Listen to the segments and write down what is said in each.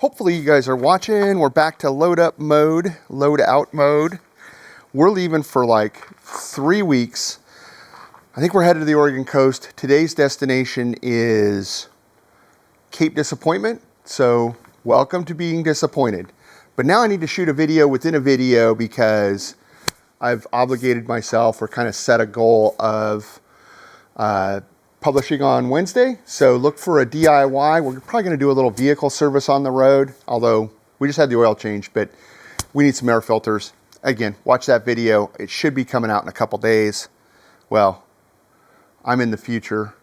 Hopefully you guys are watching. We're back to load up mode, load out mode. We're leaving for like 3 weeks. I think we're headed to the Oregon coast. Today's destination is Cape Disappointment. So welcome to being disappointed. But now I need to shoot a video within a video because I've obligated myself or kind of set a goal of publishing on Wednesday. So look for a DIY. We're probably going to do a little vehicle service on the road, although we just had the oil change, but we need some air filters. Again, watch that video. It should be coming out in a couple days. Well, I'm in the future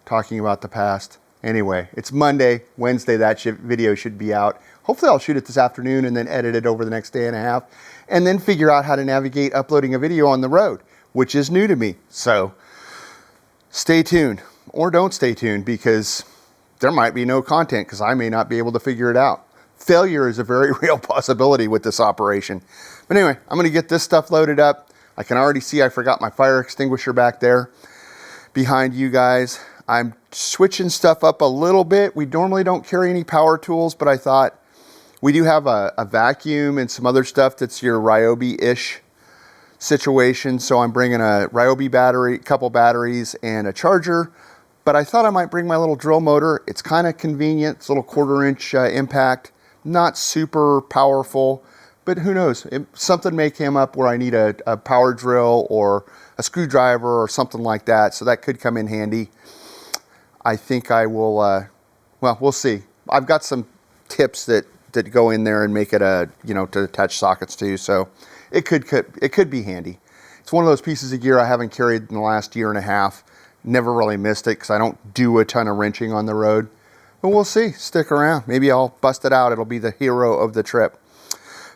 talking about the past. Anyway, it's Monday. Wednesday, that video should be out. Hopefully I'll shoot it this afternoon and then edit it over the next day and a half and then figure out how to navigate uploading a video on the road, which is new to me. So stay tuned, or don't stay tuned, because there might be no content because I may not be able to figure it out. Failure is a very real possibility with this operation. But anyway, I'm going to get this stuff loaded up. I can already see I forgot my fire extinguisher back there behind you guys. I'm switching stuff up a little bit. We normally don't carry any power tools, but I thought we do have a vacuum and some other stuff that's your Ryobi-ish situation. So I'm bringing a Ryobi battery, a couple batteries, and a charger. But I thought I might bring my little drill motor. It's kind of convenient. It's a little 1/4-inch impact. Not super powerful, but who knows? Something may come up where I need a power drill or a screwdriver or something like that. So that could come in handy. I think I will, well, we'll see. I've got some tips that go in there and make it to attach sockets to. So it could be handy. It's one of those pieces of gear I haven't carried in the last year and a half. Never really missed it because I don't do a ton of wrenching on the road. But we'll see. Stick around. Maybe I'll bust it out. It'll be the hero of the trip.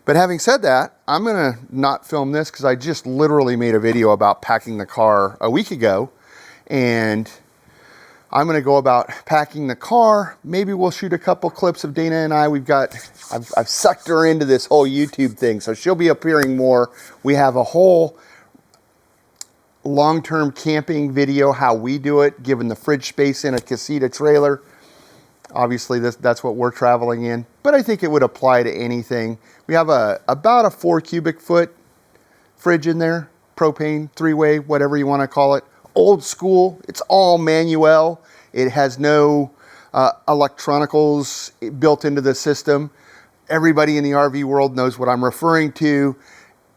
But having said that, I'm going to not film this because I just literally made a video about packing the car a week ago. And I'm going to go about packing the car. Maybe we'll shoot a couple clips of Dana and I. I've sucked her into this whole YouTube thing, so she'll be appearing more. We have a whole long-term camping video, how we do it, given the fridge space in a casita trailer. Obviously, that's what we're traveling in, but I think it would apply to anything. We have about a 4 cubic foot fridge in there, propane, 3-way, whatever you want to call it. Old school. It's all manual. It has no electronicals built into the system. Everybody in the RV world knows what I'm referring to.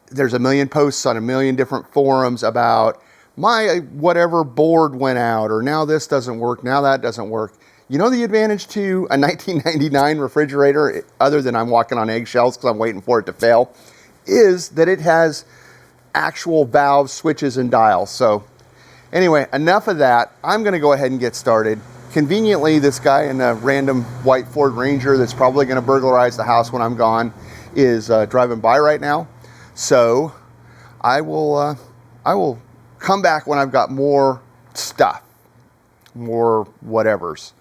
There's a million posts on a million different forums about my whatever board went out, or now this doesn't work, now that doesn't work. You know the advantage to a 1999 refrigerator, other than I'm walking on eggshells because I'm waiting for it to fail, is that it has actual valves, switches, and dials. So anyway, enough of that. I'm going to go ahead and get started. Conveniently, this guy in a random white Ford Ranger that's probably going to burglarize the house when I'm gone is driving by right now. So I will come back when I've got more stuff, more whatevers.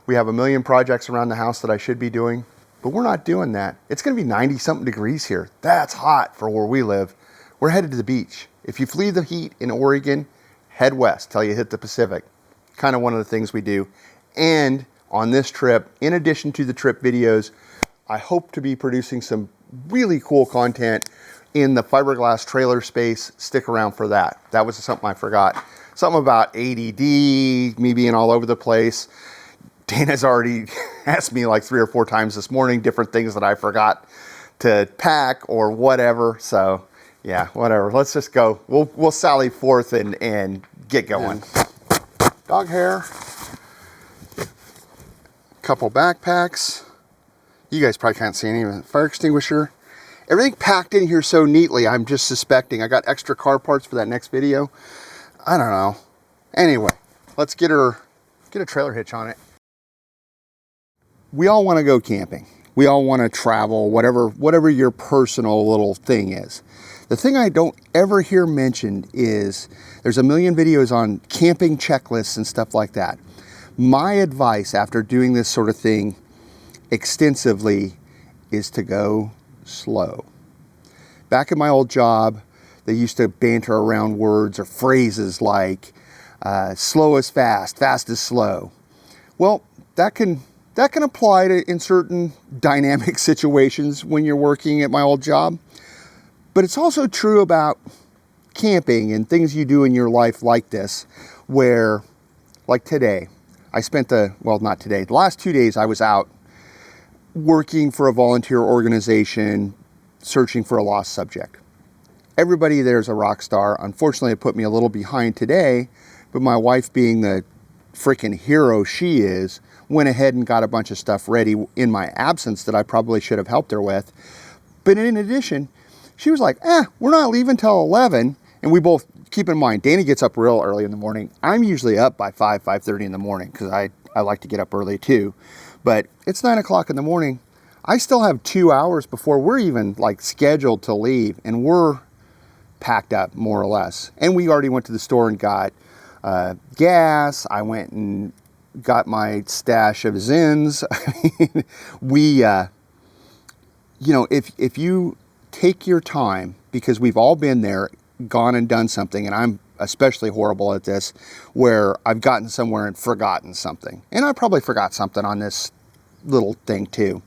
We have a million projects around the house that I should be doing, but we're not doing that. It's going to be 90-something degrees here. That's hot for where we live. We're headed to the beach. If you flee the heat in Oregon, head west till you hit the Pacific. Kind of one of the things we do. And on this trip, in addition to the trip videos, I hope to be producing some really cool content in the fiberglass trailer space. Stick around for that. That was something I forgot. Something about ADD, me being all over the place. Dana's already asked me like 3 or 4 times this morning, different things that I forgot to pack or whatever. So yeah, whatever. Let's just go. We'll sally forth and get going. Dog hair. Couple backpacks. You guys probably can't see any of it. Fire extinguisher. Everything packed in here so neatly, I'm just suspecting. I got extra car parts for that next video. I don't know. Anyway, let's get a trailer hitch on it. We all want to go camping. We all want to travel, whatever your personal little thing is. The thing I don't ever hear mentioned is there's a million videos on camping checklists and stuff like that. My advice after doing this sort of thing extensively is to go slow. Back in my old job, they used to banter around words or phrases like slow is fast, fast is slow. Well, that can That can apply to in certain dynamic situations when you're working at my old job. But it's also true about camping and things you do in your life like this, where, like today, I spent not today, the last 2 days I was out working for a volunteer organization, searching for a lost subject. Everybody there's a rock star. Unfortunately, it put me a little behind today, but my wife, being the freaking hero she is, went ahead and got a bunch of stuff ready in my absence that I probably should have helped her with. But in addition, she was like, we're not leaving till 11. And we both, keep in mind, Danny gets up real early in the morning. I'm usually up by 5:30 in the morning because I like to get up early too. But it's 9 o'clock in the morning. I still have 2 hours before we're even like scheduled to leave, and we're packed up more or less. And we already went to the store and got gas. I went and got my stash of Zins. We, if you take your time, because we've all been there, gone and done something, and I'm especially horrible at this, where I've gotten somewhere and forgotten something. And I probably forgot something on this little thing too.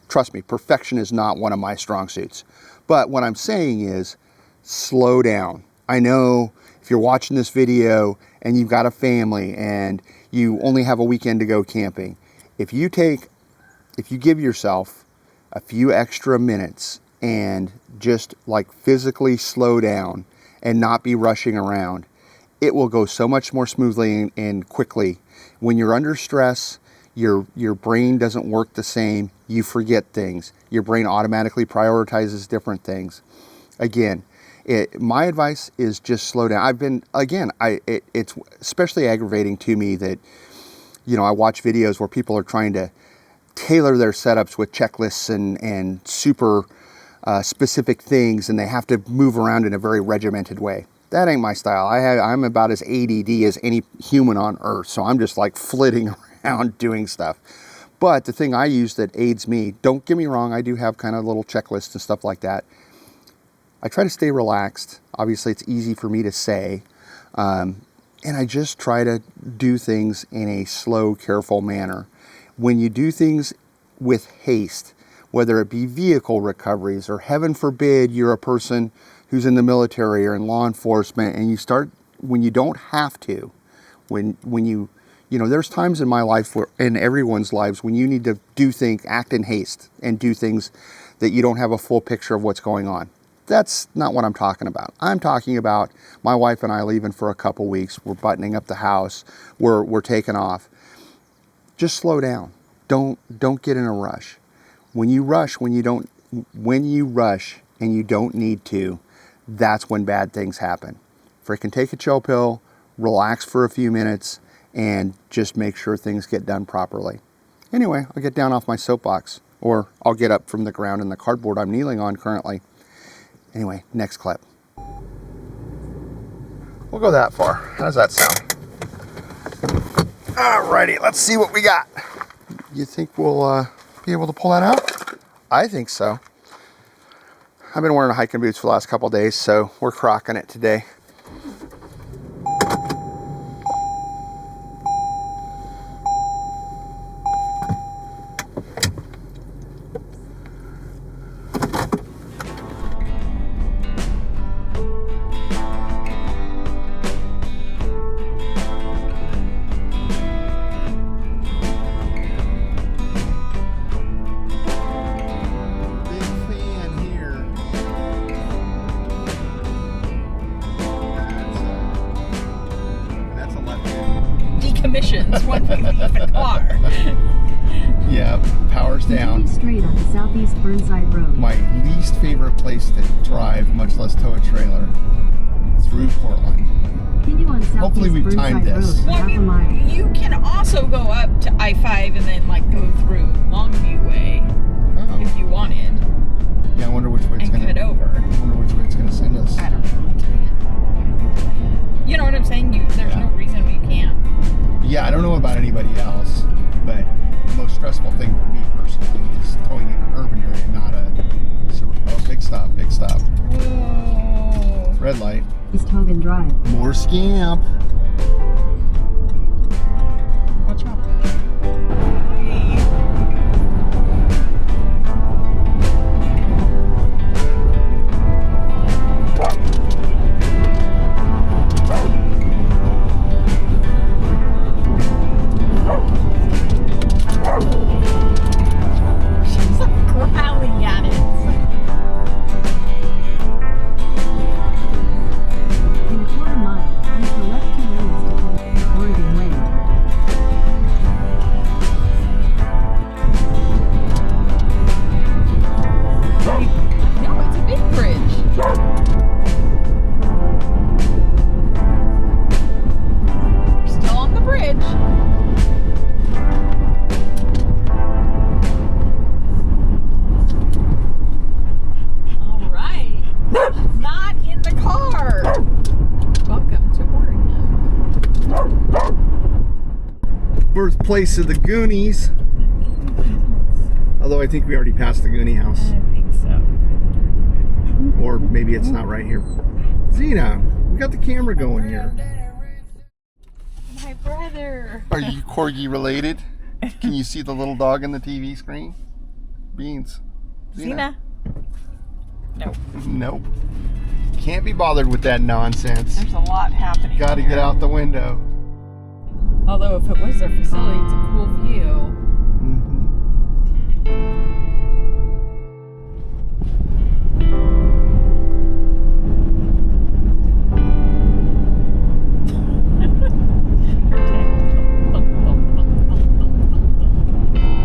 Trust me, perfection is not one of my strong suits. But what I'm saying is, slow down. I know if you're watching this video and you've got a family and you only have a weekend to go camping, if you give yourself a few extra minutes and just like physically slow down and not be rushing around, it will go so much more smoothly and quickly. When you're under stress, your brain doesn't work the same. You forget things. Your brain automatically prioritizes different things. Again, my advice is just slow down. It's especially aggravating to me that, I watch videos where people are trying to tailor their setups with checklists and super specific things, and they have to move around in a very regimented way. That ain't my style. I'm about as ADD as any human on earth, so I'm just like flitting around doing stuff. But the thing I use that aids me, don't get me wrong, I do have kind of little checklists and stuff like that. I try to stay relaxed. Obviously, it's easy for me to say. And I just try to do things in a slow, careful manner. When you do things with haste, whether it be vehicle recoveries or, heaven forbid, you're a person who's in the military or in law enforcement, and you start when you don't have to, when you there's times in my life, in everyone's lives, when you need to act in haste and do things that you don't have a full picture of what's going on. That's not what I'm talking about. I'm talking about my wife and I leaving for a couple weeks. We're buttoning up the house. We're taking off. Just slow down. Don't get in a rush. When you rush and you don't need to, that's when bad things happen. Freaking take a chill pill, relax for a few minutes, and just make sure things get done properly. Anyway, I'll get down off my soapbox, or I'll get up from the ground in the cardboard I'm kneeling on currently. Anyway, next clip. We'll go that far. How does that sound? Alrighty, let's see what we got. You think we'll be able to pull that out? I think so. I've been wearing hiking boots for the last couple days, so we're crocking it today. Emissions when we leave the car. Yeah, power's down. Straight on the Southeast Burnside Road. My least favorite place to drive, much less tow a trailer, through Portland. Continue on Southeast Hopefully we've timed Burnside this. Road for Well, half a mile. you can also go up to I-5 and then like go through Longview Way if you wanted. Yeah, I wonder which way it's and gonna. cut over. I wonder which way it's gonna send us. I don't know. I'll tell you. You know what I'm saying? There's no reason we can't. Yeah, I don't know about anybody else, but the most stressful thing for me personally is towing in an urban area, not a. Oh, big stop, big stop. Whoa. Red light. East Hogan Drive. More scamp. Watch out. place of the Goonies. Although I think we already passed the Goonie house. I think so. Or maybe it's not right here. Zena, we got the camera going here. My brother. Are you Corgi related? Can you see the little dog in the TV screen? Beans. Zena? No. Nope. Can't be bothered with that nonsense. There's a lot happening. Gotta here. get out the window. Although if it was their facility, it's a cool view.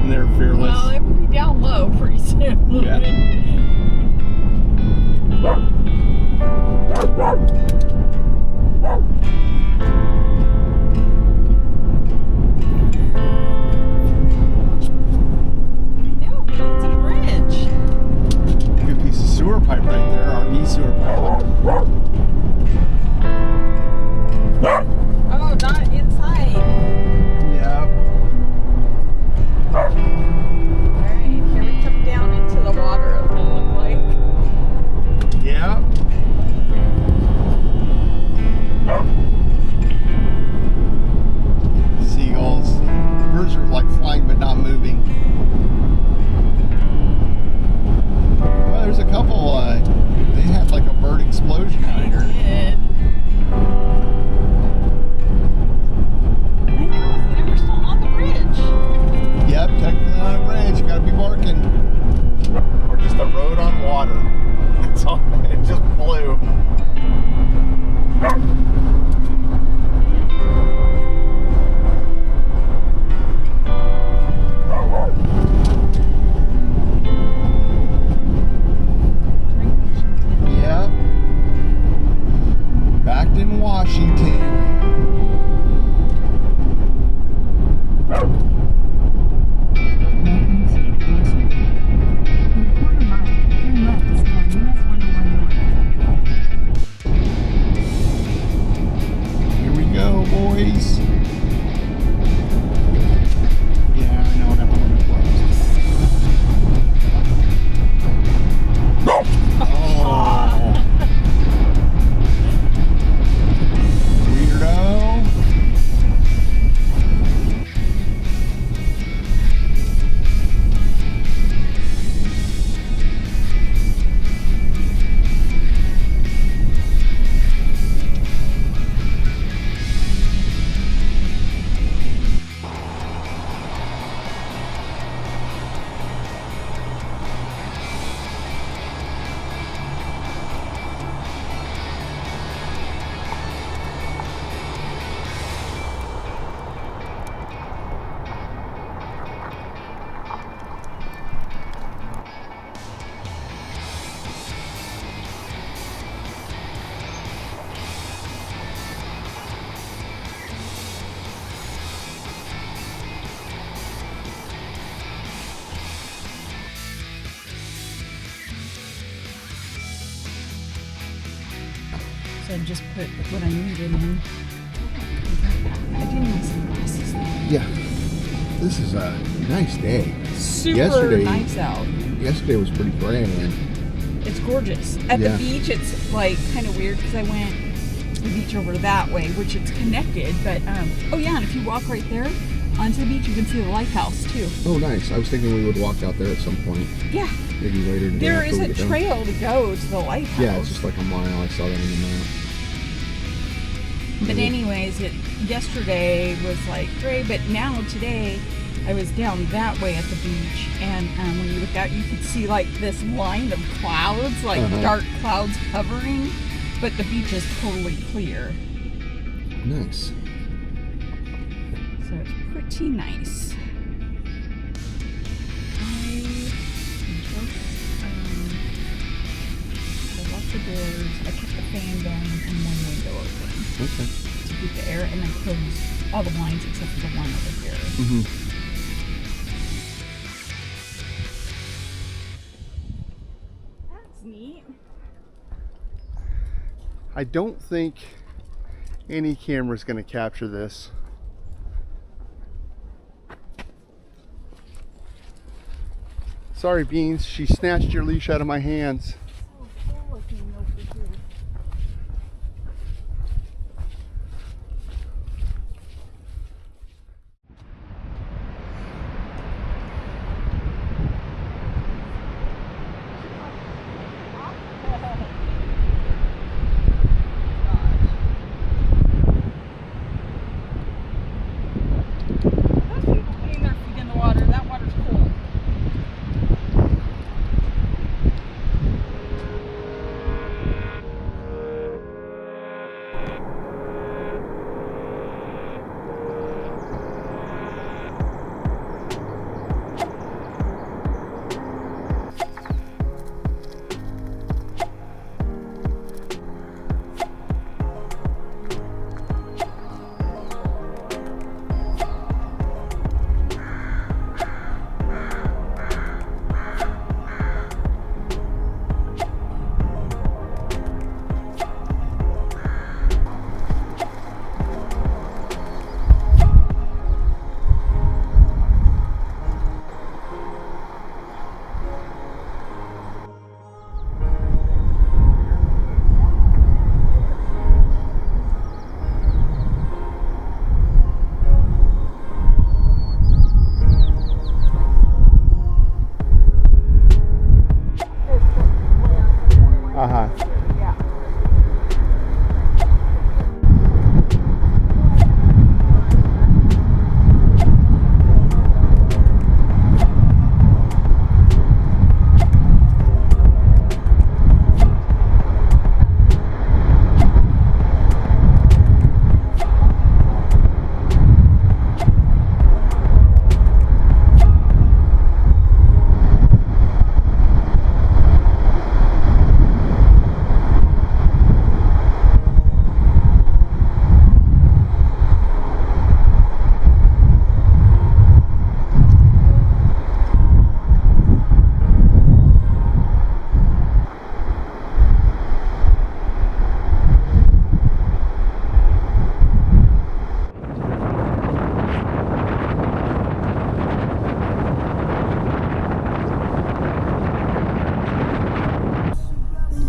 They're fearless. Well, it will be down low pretty soon. Yeah. Good piece of sewer pipe right there, RV sewer pipe. Oh, not inside. Yeah. Alright, here we come down into the water, it will look like. Yeah. Seagulls. Birds are like flying but not moving. Well, there's a couple, they had like a bird explosion out here. Did. I know, they were still on the bridge. Yep, technically on a bridge, you gotta be barking. Or just a road on water. That's all, it just blew. Yep. Back in Washington. Welcome to Washington. In a quarter mile, turn left to stay on US 101 North. Here we go, boys. Yeah, I know that one was closed. Oh. Weirdo. So I just put what I needed in. I didn't need some glasses though. Yeah. This is a nice day. Super Yesterday- nice out. Yesterday was pretty grand. It's gorgeous. At Yeah. the beach, it's like kind of weird because I went to the beach over that way, which it's connected. But oh yeah, and if you walk right there onto the beach, you can see the lighthouse too. Oh, nice. I was thinking we would walk out there at some point. Yeah, Maybe later today. there after is we a get done. trail to go to the lighthouse. Yeah, it's just like a mile. I saw that on the map. But anyways, yesterday was like gray, but now today I was down that way at the beach, and when you look out, you could see like this line of clouds, like dark clouds hovering, but the beach is totally clear. Nice. So it's pretty nice. I locked the doors. I kept the fan going and one window open Okay. to keep the air, and then closed all the blinds except for the one over here. Mm-hmm. That's neat. I don't think any camera's going to capture this. Sorry, Beans. She snatched your leash out of my hands. Oh, cool looking over here. Those people putting their feet in the water, that water's cold. Uh-huh. Yeah.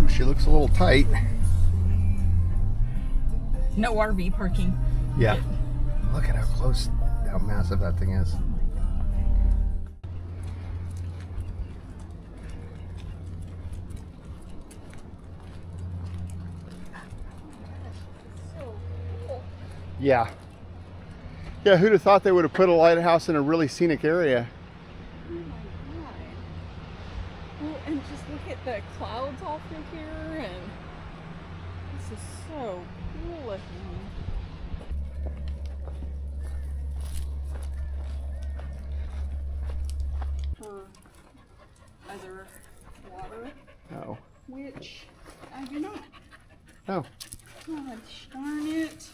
She looks a little tight. No RV parking. Yeah. Look at how close, how massive that thing is. So cool. Yeah. Yeah, who'd have thought they would have put a lighthouse in a really scenic area? Oh my god. Well, and just look at the clouds off of here, and this is so cool looking. For other water, Oh. which I do not. Oh. Gosh darn it.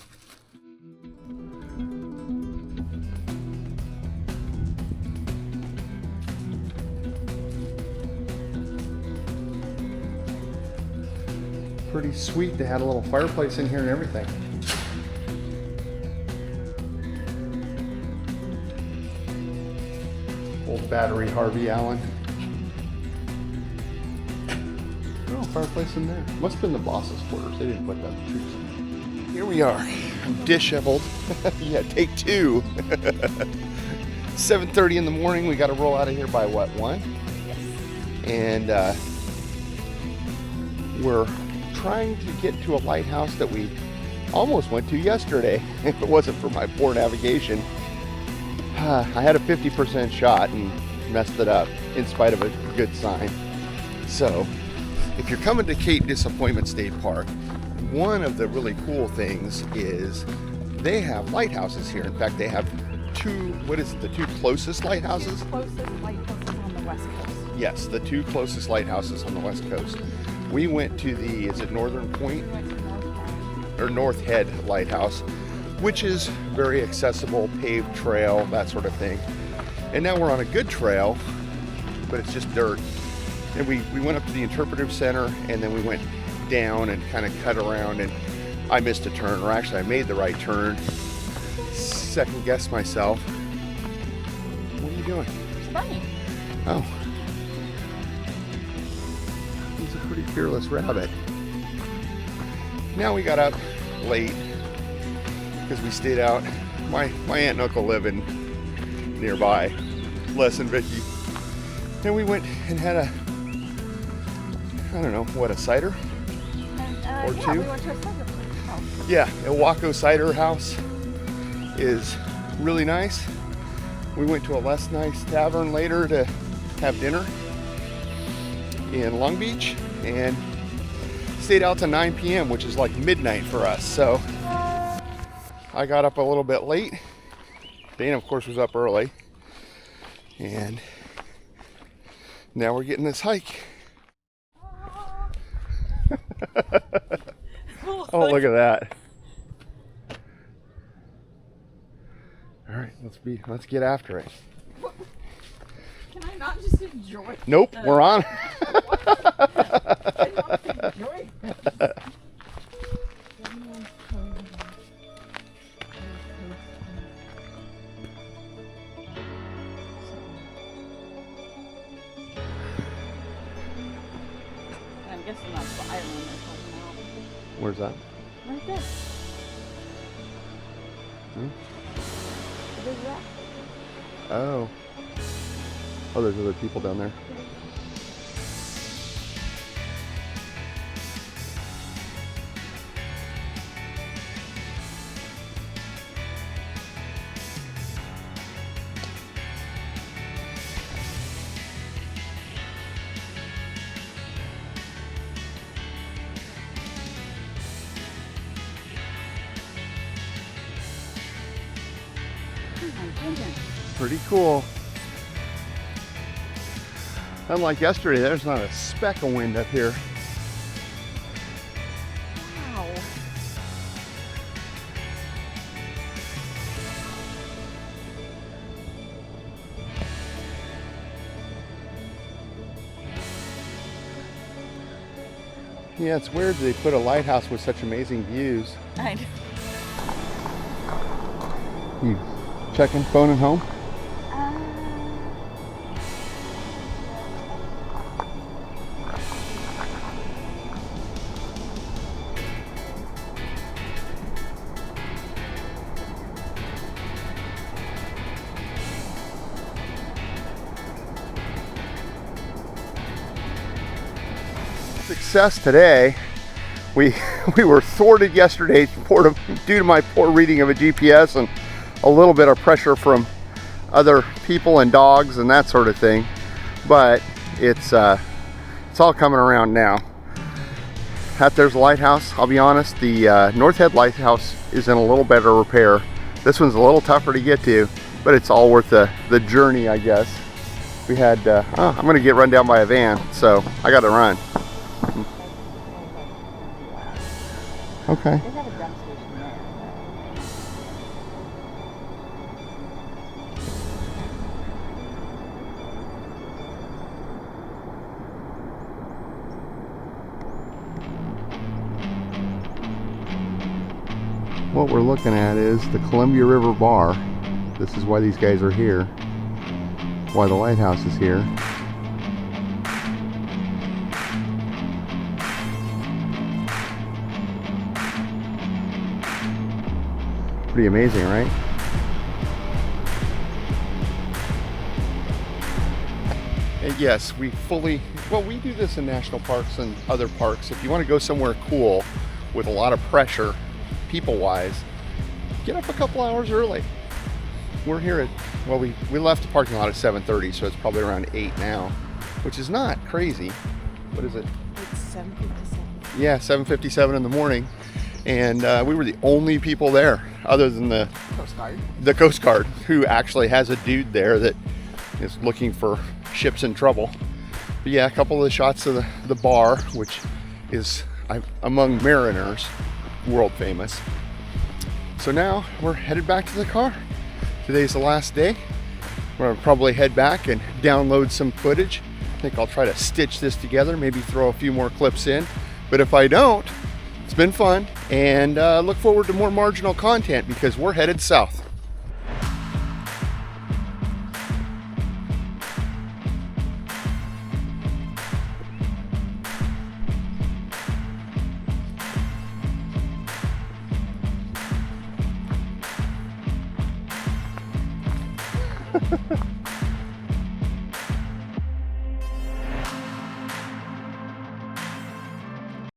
Pretty sweet. They had a little fireplace in here and everything. Old battery Harvey Allen. Oh, fireplace in there. Must have been the boss's quarters. They didn't put that trees in. Here we are. I'm disheveled. Yeah, take two. 7:30 in the morning. We got to roll out of here by what, 1? Yes. And we're trying to get to a lighthouse that we almost went to yesterday if it wasn't for my poor navigation. I had a 50% shot and messed it up in spite of a good sign. So if you're coming to Cape Disappointment State Park, one of the really cool things is they have lighthouses here. In fact, they have two, what is it, the two closest lighthouses? Closest lighthouses on the west coast. Yes, the two closest lighthouses on the west coast. We went to the, is it Northern Point? We went to North County. Or North Head Lighthouse, which is very accessible, paved trail, that sort of thing. And now we're on a good trail, but it's just dirt. And we went up to the interpretive center, and then we went down and kind of cut around, and I missed a turn, or actually I made the right turn. Second guessed myself. What are you doing? It's funny. Oh, Pretty fearless rabbit. Now we got up late because we stayed out. My aunt and uncle live in nearby, Les and Vicky. And we went and had a, I don't know, what, a cider? Or yeah, two? we went to a cider house. Yeah, El Waco Cider House is really nice. We went to a less nice tavern later to have dinner in Long Beach and stayed out to 9 p.m., which is like midnight for us. So I got up a little bit late. Dana, of course, was up early. And now we're getting this hike. Oh, look at that. All right, let's get after it. Can I not just enjoy it? Nope, we're on. I want to enjoy it. I'm guessing that's the island they're talking about. Where's that? Right there. Hmm? What is that? Oh. Oh, there's other people down there. Pretty cool. Unlike yesterday, there's not a speck of wind up here. Wow. Yeah, it's weird they put a lighthouse with such amazing views. I know. You checking, phoning home? Success today. We were thwarted yesterday due to my poor reading of a GPS and a little bit of pressure from other people and dogs and that sort of thing. But it's all coming around now. There's a lighthouse. I'll be honest, the North Head Lighthouse is in a little better repair. This one's a little tougher to get to, but it's all worth the journey, I guess. We had, I'm gonna get run down by a van, so I gotta run. Okay. They have a dump station there. What we're looking at is the Columbia River Bar. This is why these guys are here. Why the lighthouse is here. Pretty amazing, right? And yes, we do this in national parks and other parks. If you want to go somewhere cool with a lot of pressure, people-wise, get up a couple hours early. We're here at, well, we left the parking lot at 7:30, so it's probably around 8 now, which is not crazy. What is it? It's 7:57. Yeah, 7:57 in the morning. And we were the only people there, other than the Coast Guard, who actually has a dude there that is looking for ships in trouble. But yeah, a couple of the shots of the bar, which is among mariners, world famous. So now we're headed back to the car. Today's the last day. We're gonna probably head back and download some footage. I think I'll try to stitch this together, maybe throw a few more clips in. But if I don't, it's been fun, and look forward to more marginal content because we're headed south.